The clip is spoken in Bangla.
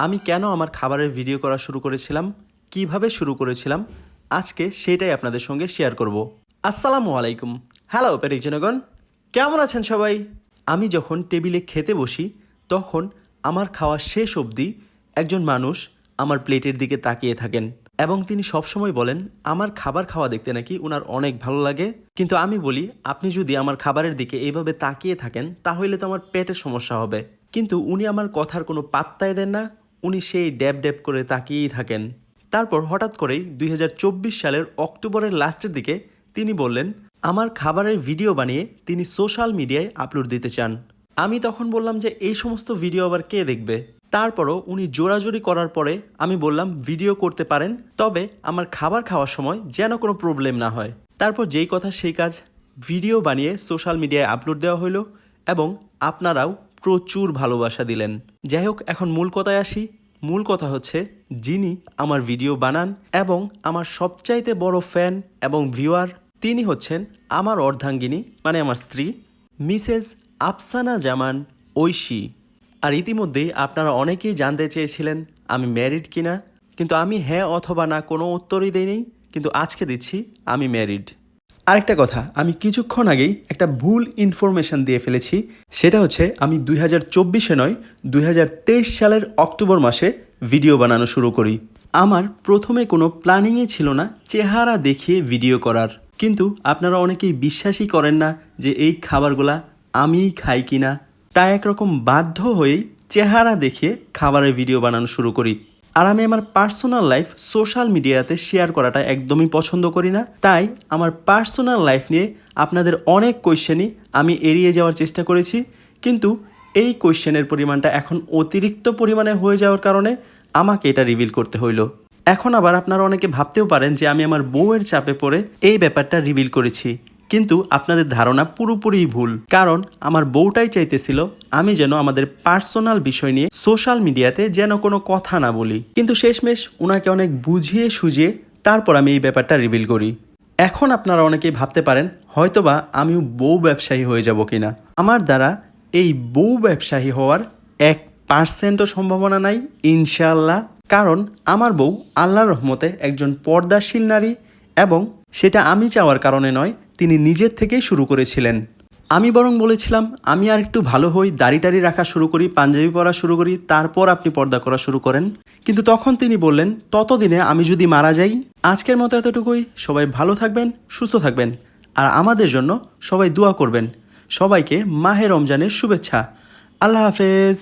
আমি কেন আমার খাবারের ভিডিও করা শুরু করেছিলাম, কিভাবে শুরু করেছিলাম, আজকে সেটাই আপনাদের সঙ্গে শেয়ার করব। আসসালামু আলাইকুম। হ্যালো পেরিক জনগণ, কেমন আছেন সবাই? আমি যখন টেবিলে খেতে বসি তখন আমার খাওয়া শেষ অবধি একজন মানুষ আমার প্লেটের দিকে তাকিয়ে থাকেন এবং তিনি সবসময় বলেন আমার খাবার খাওয়া দেখতে নাকি ওনার অনেক ভালো লাগে। কিন্তু আমি বলি, আপনি যদি আমার খাবারের দিকে এইভাবে তাকিয়ে থাকেন তাহলে তো আমার পেটের সমস্যা হবে। কিন্তু উনি আমার কথার কোনো পাত্তাই দেন না, উনি সেই ড্যাব ড্যাব করে তাকিয়েই থাকেন। তারপর হঠাৎ করেই 2024 সালের অক্টোবরের লাস্টের দিকে তিনি বললেন আমার খাবারের ভিডিও বানিয়ে তিনি সোশ্যাল মিডিয়ায় আপলোড দিতে চান। আমি তখন বললাম যে এই সমস্ত ভিডিও আবার কে দেখবে। তারপরও উনি জোরাজোরি করার পরে আমি বললাম ভিডিও করতে পারেন, তবে আমার খাবার খাওয়ার সময় যেন কোনো প্রবলেম না হয়। তারপর যেই কথা সেই কাজ, ভিডিও বানিয়ে সোশ্যাল মিডিয়ায় আপলোড দেওয়া হলো এবং আপনারাও প্রচুর ভালোবাসা দিলেন। যাই হোক, এখন মূল কথায় আসি। মূল কথা হচ্ছে, যিনি আমার ভিডিও বানান এবং আমার সবচাইতে বড় ফ্যান এবং ভিউয়ার, তিনি হচ্ছেন আমার অর্ধাঙ্গিনী, মানে আমার স্ত্রী মিসেস আফসানা জামান ঐশী। আর ইতিমধ্যেই আপনারা অনেকেই জানতে চেয়েছিলেন আমি ম্যারিড কিনা, কিন্তু আমি হ্যাঁ অথবা না কোনো উত্তরই দেইনি, কিন্তু আজকে দিচ্ছি আমি ম্যারিড। আরেকটা কথা, আমি কিছুক্ষণ আগেই একটা ভুল ইনফরমেশন দিয়ে ফেলেছি। সেটা হচ্ছে আমি 2024-এ নয় 2023 সালের অক্টোবর মাসে ভিডিও বানানো শুরু করি। আমার প্রথমে কোনো প্ল্যানিংই ছিল না চেহারা দেখিয়ে ভিডিও করার, কিন্তু আপনারা অনেকেই বিশ্বাসই করেন না যে এই খাবারগুলা আমিই খাই কিনা। তাই একরকম বাধ্য হয়েই চেহারা দেখিয়ে খাবারের ভিডিও বানানো শুরু করি। আর আমি আমার পার্সোনাল লাইফ সোশ্যাল মিডিয়াতে শেয়ার করাটা একদমই পছন্দ করি না। তাই আমার পার্সোনাল লাইফ নিয়ে আপনাদের অনেক কোয়েশ্চেনই আমি এড়িয়ে যাওয়ার চেষ্টা করেছি, কিন্তু এই কোয়েশ্চেনের পরিমাণটা এখন অতিরিক্ত পরিমাণে হয়ে যাওয়ার কারণে আমাকে এটা রিভিল করতে হইলো। এখন আবার আপনারা অনেকে ভাবতেও পারেন যে আমি আমার বউয়ের চাপে পড়ে এই ব্যাপারটা রিভিল করেছি, কিন্তু আপনাদের ধারণা পুরোপুরি ভুল। কারণ আমার বউটাই চাইতেছিল আমি যেন আমাদের পার্সোনাল বিষয় নিয়ে সোশ্যাল মিডিয়াতে যেন কোনো কথা না বলি, কিন্তু শেষমেশ ওনাকে অনেক বুঝিয়ে সুঝিয়ে তারপর আমি এই ব্যাপারটা রিভিল করি। এখন আপনারা অনেকেই ভাবতে পারেন হয়তোবা আমিও বউ ব্যবসায়ী হয়ে যাব কিনা। আমার দ্বারা এই বউ ব্যবসায়ী হওয়ার 1%ও সম্ভাবনা নাই ইনশাআল্লাহ। কারণ আমার বউ আল্লাহর রহমতে একজন পর্দাশীল নারী, এবং সেটা আমি চাওয়ার কারণে নয়, তিনি নিজের থেকেই শুরু করেছিলেন। আমি বরং বলেছিলাম আমি আর একটু ভালো হই, দাড়ি টাড়ি রাখা শুরু করি, পাঞ্জাবি পরা শুরু করি, তারপর আপনি পর্দা করা শুরু করেন। কিন্তু তখন তিনি বললেন ততদিনে আমি যদি মারা যাই। আজকের মতো এতটুকুই। সবাই ভালো থাকবেন, সুস্থ থাকবেন, আর আমাদের জন্য সবাই দোয়া করবেন। সবাইকে মাহে রমজানের শুভেচ্ছা। আল্লাহ হাফেজ।